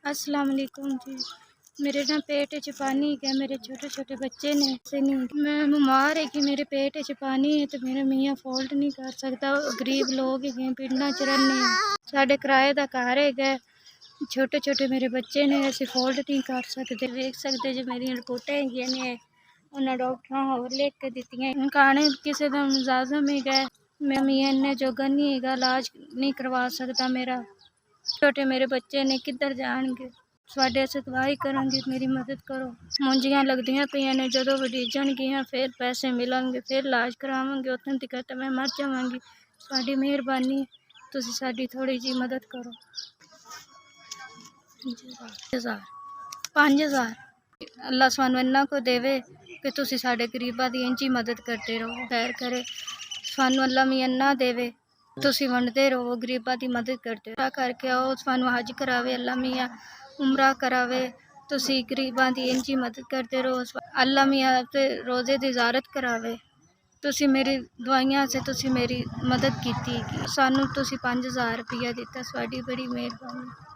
अस्सलाम वालेकुम जी। मेरे ना पेट च पानी है, मेरे छोटे छोटे बच्चे ने से नहीं, मैं बीमार है कि मेरे पेट च पानी है तो मेरा मियाँ फोल्ड नहीं कर सकता। गरीब लोग है, पिंडा च रह्ने, साढ़े किराए का घर है, छोटे छोटे मेरे बच्चे ने, असीं फोल्ड नहीं कर सकते। वेख सकते जो मेरी रिपोर्टां हैगियां ने, उन्हें डॉक्टरां होर लिख के दित्तियां। उनकाने किसी का मुलाजम है, मेरा मियाँ इन्ने जोगा नहीं है, इलाज नहीं करवा सकता मेरा। छोटे मेरे बच्चे ने किधर जाएंगे? ਤੁਹਾਡੇ ਅਸੀਂ ਦਵਾਈ ਕਰਾਂਗੇ, ਮੇਰੀ ਮਦਦ ਕਰੋ। ਮੁੰਜੀਆਂ ਲੱਗਦੀਆਂ ਪਈਆਂ ਨੇ, ਜਦੋਂ ਵੱਡੀ ਜਾਣਗੀਆਂ ਫਿਰ ਪੈਸੇ ਮਿਲਣਗੇ, ਫਿਰ ਇਲਾਜ ਕਰਾਵਾਂਗੇ। ਉੱਥੋਂ ਤੱਕ ਤਾਂ ਮੈਂ ਮਰ ਜਾਵਾਂਗੀ। ਤੁਹਾਡੀ ਮਿਹਰਬਾਨੀ, ਤੁਸੀਂ ਸਾਡੀ ਥੋੜੀ ਜਿਹੀ ਮਦਦ ਕਰੋ। 5000 ਅੱਲਾ ਸਾਨੂੰ ਇੰਨਾ ਕੁ ਦੇਵੇ ਕਿ ਤੁਸੀਂ ਸਾਡੇ ਗਰੀਬਾਂ ਦੀ ਇੰਝ ਹੀ ਮਦਦ ਕਰਦੇ ਰਹੋ, ਖੈਰ ਕਰੇ। ਸਾਨੂੰ ਅੱਲਾ ਮੀਆਂ ਇੰਨਾ ਦੇਵੇ, ਤੁਸੀਂ ਵੰਡਦੇ ਰਹੋ, ਗਰੀਬਾਂ ਦੀ ਮਦਦ ਕਰਦੇ ਰਹੋ। ਕਰਕੇ ਆਓ, ਸਾਨੂੰ ਹਜ ਕਰਾਵੇ ਅੱਲਾ ਮੀਆਂ, उमरा करावे। तुसी गरीबां दी इंजी मदद करते रहो। अल्लाह मियाँ ते रोज़े दी ज़ियारत करावे। तुसी मेरी दवाइयां से तुसी मेरी मदद कीती, सानू तुसी 5000 रुपया दिता, साड़ी बड़ी मेहरबानी।